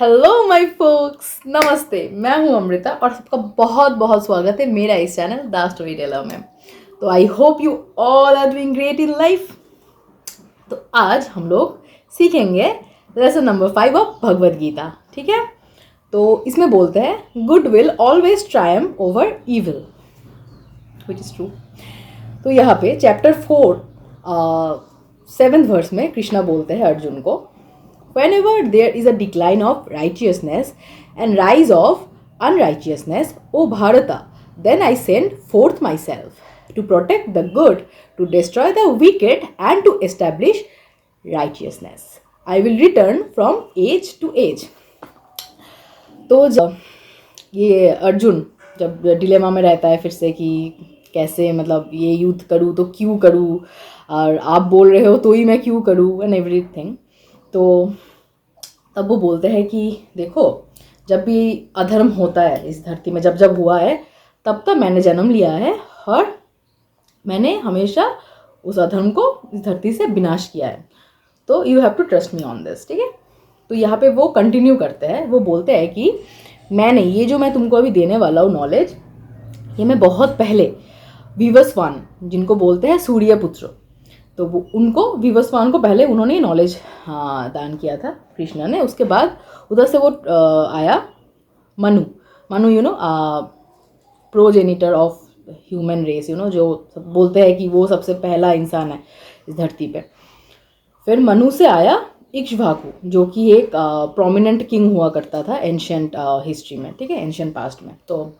Hello my focus, नमस्ते। मैं हूं अमृता और सबका बहुत बहुत स्वागत है मेरा इस चैनल द स्टोरी टेलर में। तो I hope you all are doing great in life. तो आज हम लोग सीखेंगे lesson number 5 of Bhagavad Gita. ठीक है, तो इसमें बोलते हैं good will always triumph over evil, which is true. तो यहाँ पे चैप्टर 4 7th वर्स में कृष्णा बोलते हैं अर्जुन को, whenever there is a decline of righteousness and rise of unrighteousness, O Bharata, then I send forth myself to protect the good, to destroy the wicked, and to establish righteousness. I will return from age to age. तो जब ये अर्जुन जब dilemma में रहता है फिर से कि कैसे मतलब ये युद्ध करूँ तो क्यों करूँ, और आप बोल रहे हो तो ही मैं क्यों करूँ एंड एवरीथिंग। तो तब वो बोलते हैं कि देखो, जब भी अधर्म होता है इस धरती में, जब जब हुआ है तब तब मैंने जन्म लिया है और मैंने हमेशा उस अधर्म को इस धरती से विनाश किया है। तो you have to trust me on this. ठीक है, तो यहाँ पे वो कंटिन्यू करते हैं, वो बोलते हैं कि मैंने ये जो मैं तुमको अभी देने वाला हूँ नॉलेज, ये मैं बहुत पहले विवस्वान, जिनको बोलते हैं सूर्य पुत्र, तो वो उनको विवस्वान को पहले उन्होंने नॉलेज दान किया था कृष्णा ने। उसके बाद उधर से वो आया Manu. Manu progenitor of human race, जो सब बोलते हैं कि वो सबसे पहला इंसान है इस धरती पे। फिर मनु से आया इक्ष्वाकु, जो कि एक प्रोमिनेंट किंग हुआ करता था एंशियंट हिस्ट्री में। ठीक है, एंशियंट पास्ट में। तो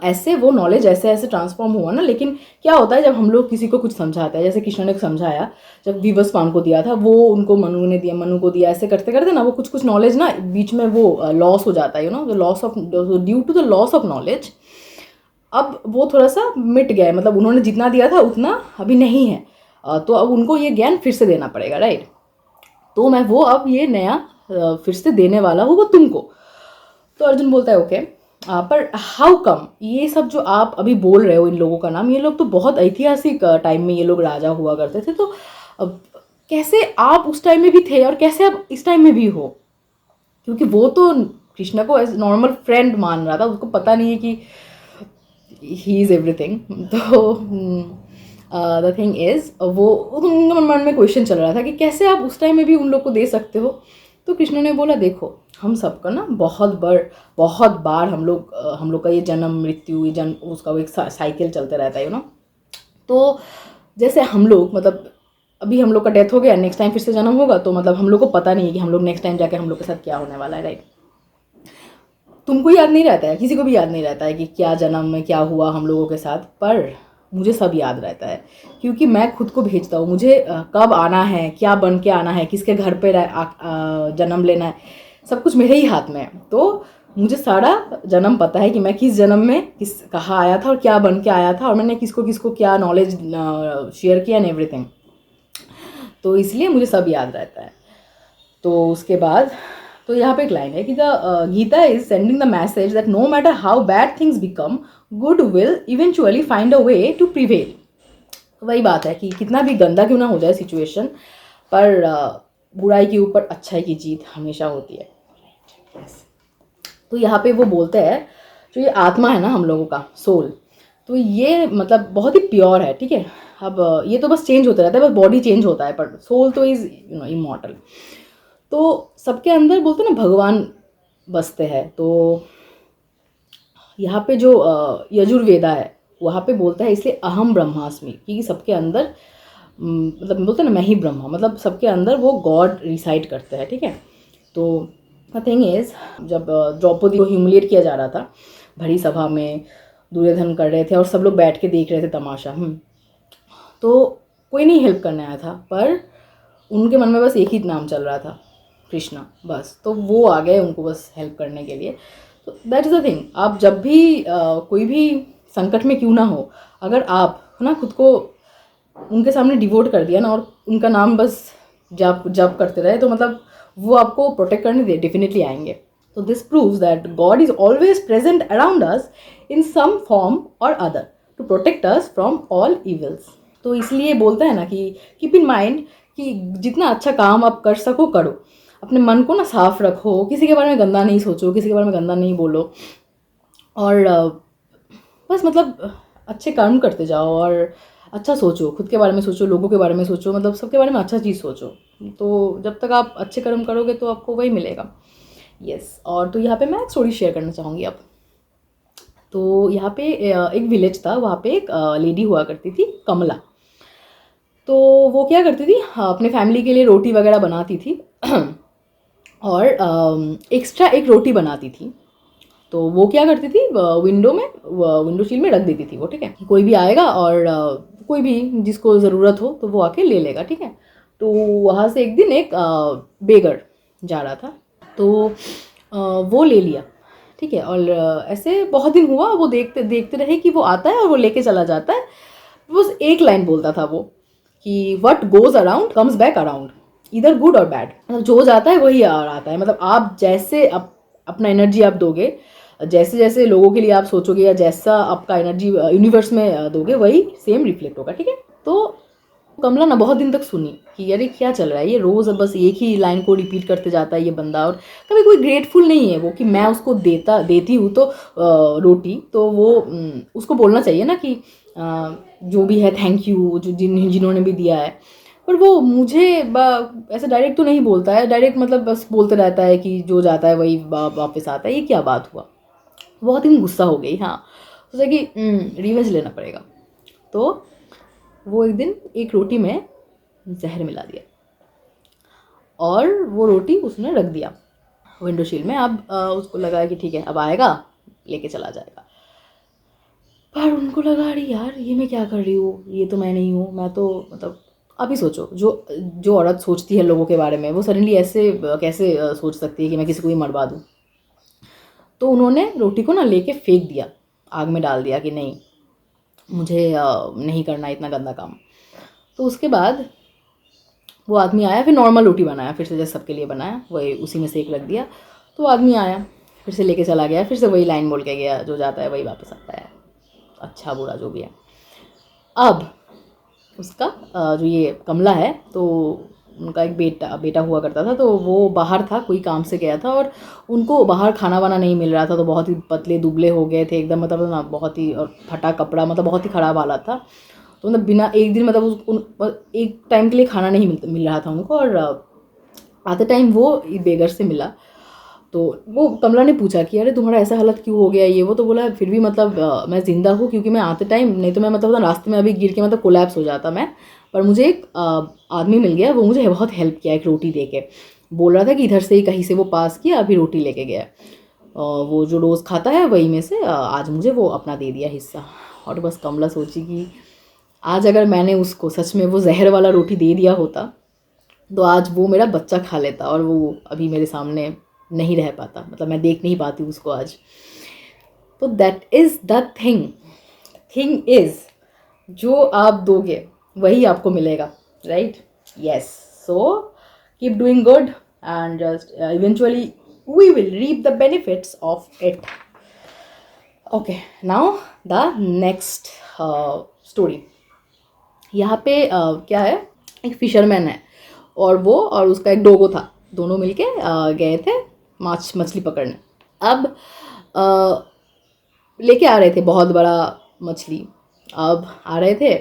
ऐसे वो नॉलेज ऐसे ऐसे ट्रांसफॉर्म हुआ ना। लेकिन क्या होता है जब हम लोग किसी को कुछ समझाते हैं, जैसे कृष्ण ने समझाया जब विवस्वान को दिया था, वो उनको मनु ने दिया, मनु को दिया, ऐसे करते करते ना वो कुछ कुछ नॉलेज ना बीच में वो लॉस हो जाता है, the loss of due to the loss of knowledge. अब वो थोड़ा सा मिट गया है, मतलब उन्होंने जितना दिया था उतना अभी नहीं है। तो अब उनको ये ज्ञान फिर से देना पड़ेगा, राइट। तो मैं वो अब ये नया फिर से देने वाला हूँ वो तुमको। तो अर्जुन बोलता है ओके, पर हाउ कम, ये सब जो आप अभी बोल रहे हो इन लोगों का नाम, ये लोग तो बहुत ऐतिहासिक टाइम में ये लोग राजा हुआ करते थे, तो अब कैसे आप उस टाइम में भी थे और कैसे आप इस टाइम में भी हो? क्योंकि वो तो कृष्णा को एज नॉर्मल फ्रेंड मान रहा था, उसको पता नहीं है कि ही इज़ एवरीथिंग। तो द थिंग इज़, वो उनके मन में क्वेश्चन चल रहा था कि कैसे आप उस टाइम में भी उन लोग को दे सकते हो। तो कृष्ण ने बोला देखो, हम सबका ना बहुत बार हम लोग का ये जन्म मृत्यु, ये जन्म उसका वो एक साइकिल चलते रहता है, तो जैसे हम लोग मतलब अभी हम लोग का डेथ हो गया, नेक्स्ट टाइम फिर से जन्म होगा, तो मतलब हम लोग को पता नहीं है कि हम लोग नेक्स्ट टाइम जाके हम लोग के साथ क्या होने वाला है, राइट। तुमको याद नहीं रहता है, किसी को भी याद नहीं रहता है कि क्या जन्म में क्या हुआ हम लोगों के साथ, पर मुझे सब याद रहता है क्योंकि मैं खुद को भेजता हूँ। मुझे कब आना है, क्या बन के आना है, किसके घर पे जन्म लेना है, सब कुछ मेरे ही हाथ में है। तो मुझे सारा जन्म पता है कि मैं किस जन्म में किस कहाँ आया था और क्या बन के आया था, और मैंने किसको किसको क्या नॉलेज शेयर किया एंड एवरीथिंग। तो इसलिए मुझे सब याद रहता है। तो उसके बाद तो यहाँ पे एक लाइन है कि the Gita is sending the message that no matter how bad things become, good will eventually find a way to prevail. तो वही बात है कि कितना भी गंदा क्यों ना हो जाए सिचुएशन, पर बुराई के ऊपर अच्छाई की जीत हमेशा होती है। तो यहाँ पे वो बोलते हैं जो ये आत्मा है ना हम लोगों का सोल, तो ये मतलब बहुत ही प्योर है। ठीक है, अब ये तो बस चेंज होता रहता है, बस बॉडी चेंज होता है, पर सोल तो इज इमॉर्टल। तो सबके अंदर बोलते हैं ना भगवान बसते हैं। तो यहाँ पे जो यजुर्वेदा है वहाँ पे बोलता है इसलिए अहम ब्रह्मास्मि, क्योंकि सबके अंदर मतलब बोलते हैं ना मैं ही ब्रह्मा, मतलब सबके अंदर वो गॉड रिसाइड करते हैं। ठीक है, तो द थिंग इज जब द्रौपदी को ह्यूमिलिएट किया जा रहा था भरी सभा में, दुर्योधन कर रहे थे और सब लोग बैठ के देख रहे थे तमाशा, तो कोई नहीं हेल्प करने आया था, पर उनके मन में बस एक ही नाम चल रहा था, कृष्णा, बस। तो वो आ गए उनको बस हेल्प करने के लिए। तो दैट इज़ द थिंग, आप जब भी कोई भी संकट में क्यों ना हो, अगर आप ना खुद को उनके सामने डिवोट कर दिया ना और उनका नाम बस जप जप करते रहे, तो मतलब वो आपको प्रोटेक्ट करने डेफिनेटली आएंगे। तो this proves that God is always present around us in some form or other to protect us from all evils. तो इसलिए बोलता है ना कि कीप इन माइंड कि जितना अच्छा काम आप कर सको करो, अपने मन को ना साफ रखो, किसी के बारे में गंदा नहीं सोचो, किसी के बारे में गंदा नहीं बोलो, और बस मतलब अच्छे कर्म करते जाओ और अच्छा सोचो, खुद के बारे में सोचो, लोगों के बारे में सोचो, मतलब सबके बारे में अच्छा चीज़ सोचो। तो जब तक आप अच्छे कर्म करोगे तो आपको वही मिलेगा। यस, और तो यहाँ पे मैं एक स्टोरी शेयर करना चाहूँगी अब। तो यहाँ पे एक विलेज था, वहाँ पे एक लेडी हुआ करती थी, कमला। तो वो क्या करती थी, हाँ, अपने फैमिली के लिए रोटी वगैरह बनाती थी और एक्स्ट्रा एक रोटी बनाती थी। तो वो क्या करती थी, विंडो शील में रख देती थी वो, ठीक है, कोई भी आएगा और कोई भी जिसको ज़रूरत हो तो वो आके ले लेगा, ठीक है। तो वहाँ से एक दिन एक बेगर जा रहा था, तो वो ले लिया, ठीक है। और ऐसे बहुत दिन हुआ, वो देखते देखते रहे कि वो आता है और वो लेके चला जाता है। बस एक लाइन बोलता था वो कि what goes around comes back around, इधर गुड और बैड, मतलब जो जाता है वही और आता है। मतलब आप जैसे अपना एनर्जी आप दोगे, जैसे जैसे लोगों के लिए आप सोचोगे या जैसा आपका एनर्जी यूनिवर्स में दोगे, वही सेम रिफ्लेक्ट होगा, ठीक है। तो कमला ना बहुत दिन तक सुनी कि अरे क्या चल रहा है, ये रोज़ बस एक ही लाइन को रिपीट करते जाता है ये बंदा, और कभी कोई ग्रेटफुल नहीं है वो कि मैं उसको देती हूँ तो रोटी, तो वो उसको बोलना चाहिए ना कि जो भी है थैंक यू, जिन्होंने भी दिया है। पर वो मुझे ऐसे डायरेक्ट तो नहीं बोलता है, डायरेक्ट मतलब बस बोलते रहता है कि जो जाता है वही वापस आता है, ये क्या बात हुआ। बहुत ही गुस्सा हो गई, हाँ, सोचा कि रिवेंज लेना पड़ेगा। तो वो एक दिन एक रोटी में जहर मिला दिया और वो रोटी उसने रख दिया विंडो शील में। अब उसको लगा कि ठीक है अब आएगा लेके चला जाएगा, पर उनको लगा अरे यार ये मैं क्या कर रही हूँ, ये तो मैं नहीं हूँ, मैं तो मतलब अभी सोचो, जो जो औरत सोचती है लोगों के बारे में, वो सडनली ऐसे कैसे सोच सकती है कि मैं किसी को भी मरवा दूँ। तो उन्होंने रोटी को ना लेके फेंक दिया, आग में डाल दिया कि नहीं मुझे नहीं करना इतना गंदा काम। तो उसके बाद वो आदमी आया, फिर नॉर्मल रोटी बनाया, फिर से जैसे सबके लिए बनाया, वही उसी में से एक रख दिया। तो वो आदमी आया, फिर से लेके चला गया, फिर से वही लाइन बोल के गया, जो जाता है वही वापस आता है, अच्छा बुरा जो भी है। अब उसका जो ये कमला है, तो उनका एक बेटा हुआ करता था, तो वो बाहर था, कोई काम से गया था, और उनको बाहर खाना वाना नहीं मिल रहा था, तो बहुत ही पतले दुबले हो गए थे एकदम, मतलब ना बहुत ही, और फटा कपड़ा, मतलब बहुत ही ख़राब हालत था। तो मतलब बिना एक दिन मतलब एक टाइम के लिए खाना नहीं मिल रहा था उनको, और आते टाइम वो बेगर से मिला। तो वो कमला ने पूछा कि अरे तुम्हारा ऐसा हालत क्यों हो गया, ये वो। तो बोला फिर भी मतलब मैं ज़िंदा हूँ, क्योंकि मैं आते टाइम, नहीं तो मैं मतलब रास्ते में अभी गिर के मतलब कोलैप्स हो जाता मैं, पर मुझे एक आदमी मिल गया, वो मुझे बहुत हेल्प किया, एक रोटी दे के बोल रहा था कि इधर से ही कहीं से वो पास किया, अभी रोटी लेके गया। वो जो रोज़ खाता है वही में से आज मुझे वो अपना दे दिया हिस्सा। और बस कमला सोची कि आज अगर मैंने उसको सच में वो जहर वाला रोटी दे दिया होता, तो आज वो मेरा बच्चा खा लेता, और वो अभी मेरे सामने नहीं रह पाता, मतलब मैं देख नहीं पाती उसको आज। तो that is the thing is, जो आप दोगे वही आपको मिलेगा, right. Yes, so keep doing good and just eventually we will reap the benefits of it. Okay, now the next story. यहाँ पे क्या है, एक फिशरमैन है और वो और उसका एक डोगो था, दोनों मिलके गए थे मछली पकड़ने। अब लेके आ रहे थे बहुत बड़ा मछली, अब आ रहे थे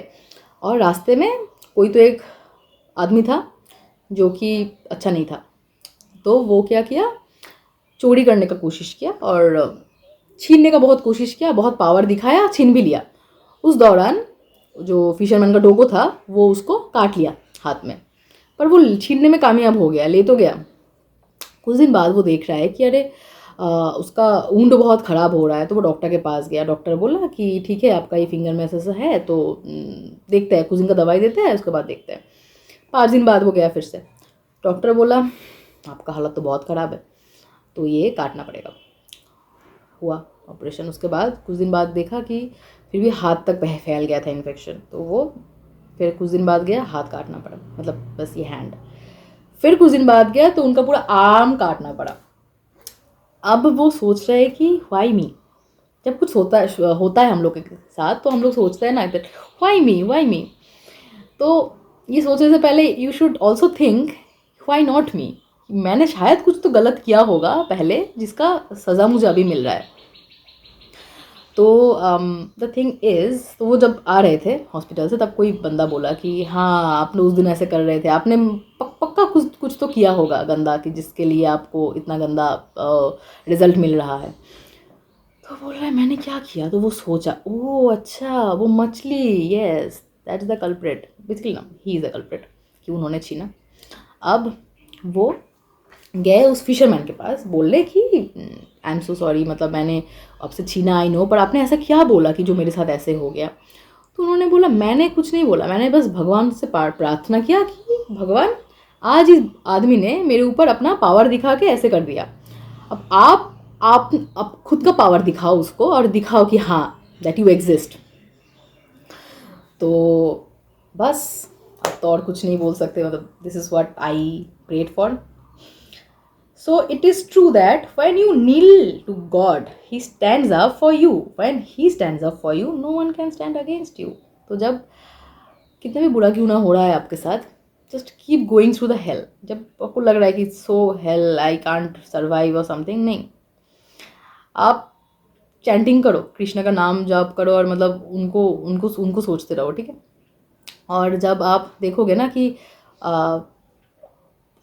और रास्ते में कोई तो एक आदमी था जो कि अच्छा नहीं था। तो वो क्या किया, चोरी करने का कोशिश किया और छीनने का बहुत कोशिश किया, बहुत पावर दिखाया, छीन भी लिया। उस दौरान जो फिशरमैन का डोगो था वो उसको काट लिया हाथ में, पर वो छीनने में कामयाब हो गया, ले तो गया। कुछ दिन बाद वो देख रहा है कि अरे उसका ऊंड बहुत ख़राब हो रहा है, तो वो डॉक्टर के पास गया। डॉक्टर बोला कि ठीक है आपका ये फिंगर में ऐसा ऐसा है, तो देखते हैं, कुछ दिन का दवाई देते हैं, उसके बाद देखते हैं। 5 दिन बाद वो गया फिर से। डॉक्टर बोला आपका हालत तो बहुत ख़राब है, तो ये काटना पड़ेगा। हुआ ऑपरेशन। उसके बाद कुछ दिन बाद देखा कि फिर भी हाथ तक फैल गया था इन्फेक्शन, तो वो फिर कुछ दिन बाद गया, हाथ काटना पड़ा, मतलब बस ये हैंड। फिर कुछ दिन बाद गया तो उनका पूरा आर्म काटना पड़ा। अब वो सोच रहे कि व्हाई मी, जब कुछ होता है हम लोग के साथ, तो हम लोग सोचते हैं ना दैट व्हाई मी। तो ये सोचने से पहले you should also think why not me, मैंने शायद कुछ तो गलत किया होगा पहले, जिसका सज़ा मुझे अभी मिल रहा है। तो द थिंग इज़, तो वो जब आ रहे थे हॉस्पिटल से, तब कोई बंदा बोला कि हाँ आपने उस दिन ऐसे कर रहे थे, आपने पक्का कुछ कुछ तो किया होगा गंदा, कि जिसके लिए आपको इतना गंदा रिजल्ट मिल रहा है। तो बोल रहा है मैंने क्या किया, तो वो सोचा, ओह अच्छा वो मछली, yes that is the culprit, basically ना ही इज़ द कल्प्रिट, कि उन्होंने छीना। अब वो गए उस फिशरमैन के पास, बोले कि आई एम सो सॉरी, मतलब मैंने आपसे छीना, आई नो, पर आपने ऐसा क्या बोला कि जो मेरे साथ ऐसे हो गया। तो उन्होंने बोला मैंने कुछ नहीं बोला, मैंने बस भगवान से प्रार्थना किया कि भगवान आज इस आदमी ने मेरे ऊपर अपना पावर दिखा के ऐसे कर दिया, अब आप खुद का पावर दिखाओ उसको, और दिखाओ कि हाँ दैट यू एग्जिस्ट। तो बस अब तो और कुछ नहीं बोल सकते, मतलब this is what I prayed for. So it is true that when you kneel to God, He stands up for you. When He stands up for you, no one can stand against you. तो जब कितना भी बुरा क्यों ना हो रहा है आपके साथ, just keep going through the hell. जब आपको लग रहा है कि so hell, I can't survive or something, नहीं, आप चैंटिंग करो, कृष्ण का नाम जाप करो, और मतलब उनको उनको उनको सोचते रहो, ठीक है। और जब आप देखोगे ना कि आ,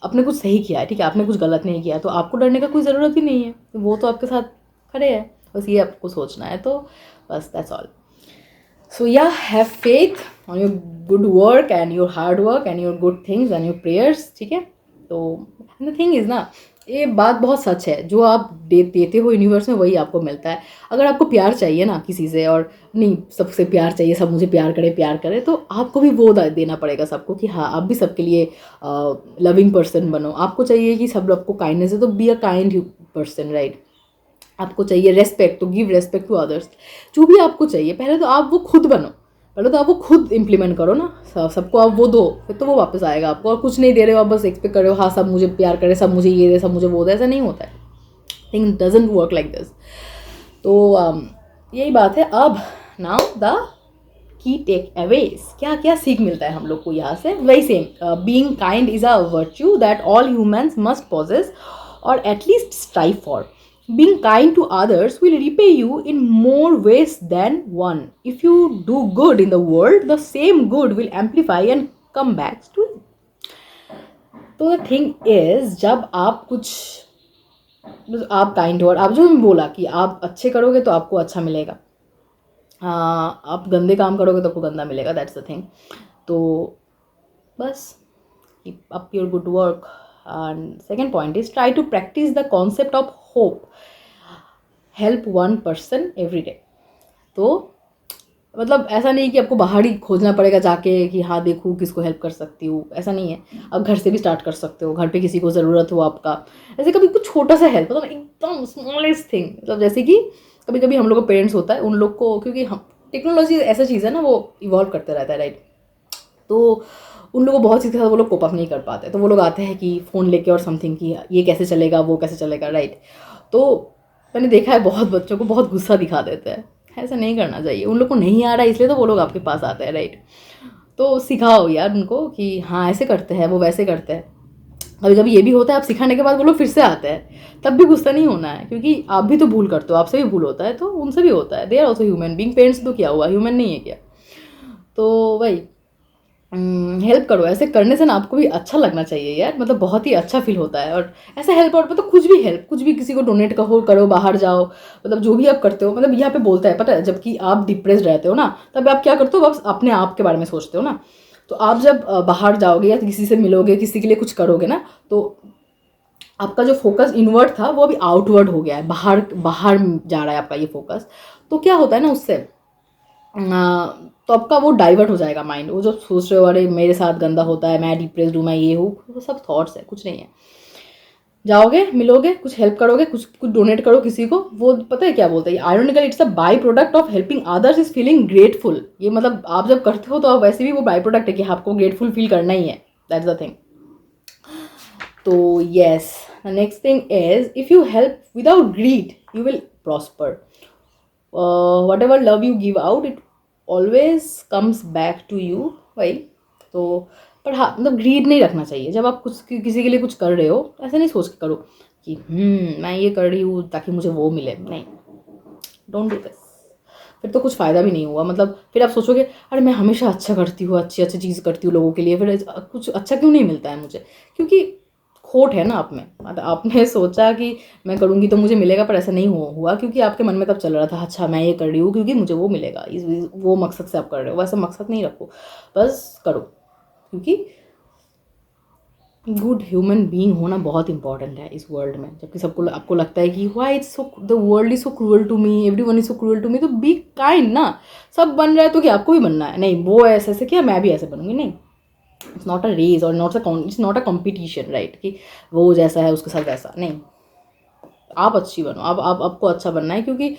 आपने कुछ सही किया है, ठीक है, आपने कुछ गलत नहीं किया, तो आपको डरने का कोई ज़रूरत ही नहीं है, वो तो आपके साथ खड़े हैं, बस ये आपको सोचना है। तो बस that's all. So ya have faith on your good work and your hard work and your good things and your prayers, ठीक है। तो द थिंग इज़ ना, ये बात बहुत सच है, जो आप देते हो यूनिवर्स में वही आपको मिलता है। अगर आपको प्यार चाहिए ना किसी से, और नहीं सबसे प्यार चाहिए, सब मुझे प्यार करे, तो आपको भी वो देना पड़ेगा सबको, कि हाँ आप भी सबके लिए लविंग पर्सन बनो। आपको चाहिए कि सब आपको काइंडनेस है, तो be a kind person, right. आपको चाहिए रेस्पेक्ट, तो गिव रेस्पेक्ट टू अदर्स। जो भी आपको चाहिए, पहले तो आप वो खुद बनो, पहले तो आप वो खुद इम्प्लीमेंट करो ना, सबको आप वो दो, फिर तो वो वापस आएगा आपको। और कुछ नहीं दे रहे हो आप, बस एक्सपेक्ट कर रहे हो हाँ सब मुझे प्यार करे, सब मुझे ये दे, सब मुझे वो दे, ऐसा नहीं होता है। Thing doesn't work like this. तो यही बात है। अब now the key takeaways, क्या क्या सीख मिलता है हम लोग को यहाँ से, वही same, being kind is a virtue that all humans must possess or at least strive for. Being kind to others will repay you in more ways than one. If you do good in the world, the same good will amplify and come back to you. तो the thing is, जब आप कुछ, आप kind हो, और आप जो बोला कि आप अच्छे करोगे तो आपको अच्छा मिलेगा, आप गंदे काम करोगे तो आपको गंदा मिलेगा, दैट्स द थिंग। तो बस keep up your good work. And second point is try to practise the concept of hope. Help one person every day. तो मतलब ऐसा नहीं कि आपको बाहर ही खोजना पड़ेगा जाके कि हाँ देखूँ किसको हेल्प कर सकती हूँ, ऐसा नहीं है. आप घर से भी स्टार्ट कर सकते हो, घर पे किसी को ज़रूरत हो आपका, ऐसे कभी कुछ छोटा सा हेल्प, मतलब एकदम स्मॉलेस्ट थिंग. मतलब जैसे कि कभी कभी हम लोग का पेरेंट्स होता है, उन लोग को, क्योंकि हम टेक्नोलॉजी ऐसा चीज़ है ना, वो इवॉल्व करते रहता है, राइट. तो उन लोगों को बहुत चीज़ के साथ वो लोग कोप अप नहीं कर पाते, तो वो लोग आते हैं कि फ़ोन लेके और समथिंग कि ये कैसे चलेगा, वो कैसे चलेगा, राइट. तो मैंने देखा है बहुत बच्चों को बहुत गुस्सा दिखा देते हैं, ऐसा नहीं करना चाहिए. उन लोग को नहीं आ रहा है इसलिए तो वो लोग आपके पास आते हैं, राइट. तो सिखाओ यार उनको कि हाँ ऐसे करते हैं, वो वैसे करते हैं. कभी कभी ये भी होता है, आप सिखाने के बाद वो लोग फिर से आते हैं, तब भी गुस्सा नहीं होना है, क्योंकि आप भी तो भूल करते हो, आपसे भी भूल होता है, तो उनसे भी होता है. They are also human being. Parents तो क्या हुआ, ह्यूमन नहीं है क्या. तो वही हेल्प करो. ऐसे करने से ना आपको भी अच्छा लगना चाहिए यार, मतलब बहुत ही अच्छा फील होता है. और ऐसा हेल्प, और मतलब कुछ भी हेल्प, कुछ भी किसी को डोनेट करो, बाहर जाओ, मतलब जो भी आप करते हो, मतलब यहाँ पे बोलता है पता है, जबकि आप डिप्रेस्ड रहते हो ना, तब आप क्या करते हो, बस अपने आप के बारे में सोचते हो ना. तो आप जब बाहर जाओगे या किसी से मिलोगे, किसी के लिए कुछ करोगे ना, तो आपका जो फोकस इनवर्ड था वो अभी आउटवर्ड हो गया है, बाहर बाहर जा रहा है आपका ये फोकस. तो क्या होता है ना उससे, तो आपका वो डाइवर्ट हो जाएगा माइंड. वो जो सोच रहे हो अरे मेरे साथ गंदा होता है, मैं डिप्रेस्ड हूँ, मैं ये हूँ, वो सब थॉट्स है, कुछ नहीं है. जाओगे, मिलोगे, कुछ हेल्प करोगे, कुछ कुछ डोनेट करो किसी को, वो पता है क्या बोलते हैं, ironically it's a by product of helping others is feeling grateful. ये मतलब आप जब करते हो तो आप वैसे भी वो बाई प्रोडक्ट है कि आपको ग्रेटफुल फील करना ही है, दैट्स द थिंग. तो yes, the next thing is if you help without greed you will prosper. whatever love you give out, it always comes back to you. Why? तो पर हाँ मतलब ग्रीड नहीं रखना चाहिए। जब आप कुछ किसी के लिए कुछ कर रहे हो ऐसे नहीं सोच के करो कि मैं ये कर रही हूँ ताकि मुझे वो मिले, नहीं, डोंट डू दिस। फिर तो कुछ फ़ायदा भी नहीं हुआ। मतलब फिर आप सोचोगे अरे मैं हमेशा अच्छा करती हूँ, अच्छी अच्छी चीज़ करती हूँ लोगों के लिए, फिर कुछ अच्छा क्यों नहीं मिलता है मुझे? क्योंकि खोट है ना आप में। मतलब आपने सोचा कि मैं करूँगी तो मुझे मिलेगा, पर ऐसा नहीं हुआ क्योंकि आपके मन में तब चल रहा था अच्छा मैं ये कर रही हूँ क्योंकि मुझे वो मिलेगा, वो मकसद से आप कर रहे हो। वैसा मकसद नहीं रखो, बस करो। क्योंकि गुड ह्यूमन बीइंग होना बहुत इंपॉर्टेंट है इस वर्ल्ड में। जबकि सबको आपको लगता है कि why it's so, the world is so cruel to me, everyone is so cruel to me, तो बी काइंड ना। सब बन रहा है तो क्या आपको भी बनना है? नहीं, वो ऐसे ऐसे किया मैं भी ऐसे बनूंगी, नहीं। इट्स नॉट अ रेस और it's not a competition, right? कि वो जैसा है उसके साथ वैसा नहीं। आप अच्छी बनो, आप आपको अच्छा बनना है। क्योंकि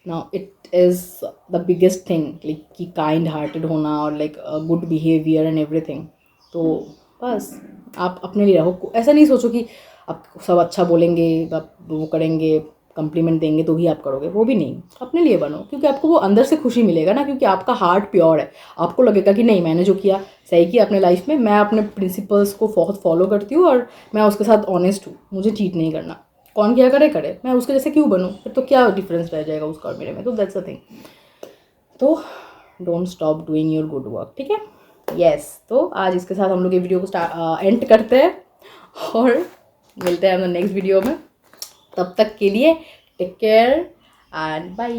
now it is the biggest thing, like कि काइंड हार्टेड होना और like good behaviour and everything. तो बस आप अपने लिए रहो। ऐसा नहीं सोचो कि आप सब अच्छा बोलेंगे, आप वो करेंगे, कम्प्लीमेंट देंगे तो ही आप करोगे, वो भी नहीं। अपने लिए बनो क्योंकि आपको वो अंदर से खुशी मिलेगा ना, क्योंकि आपका हार्ट प्योर है। आपको लगेगा कि नहीं, मैंने जो किया सही किया अपने लाइफ में, मैं अपने प्रिंसिपल्स को बहुत फॉलो करती हूँ और मैं उसके साथ ऑनेस्ट हूँ, मुझे चीट नहीं करना। कौन क्या करे करे, मैं उसके जैसे क्यों बनूँ? फिर तो क्या डिफरेंस रह जाएगा उसका और मेरे में? तो दैट्स अ थिंग। तो don't stop doing your good work, ठीक है? यस, तो आज इसके साथ हम लोग ये वीडियो को एंड करते हैं और मिलते हैं हम नेक्स्ट वीडियो में। तब तक के लिए टेक केयर एंड बाय।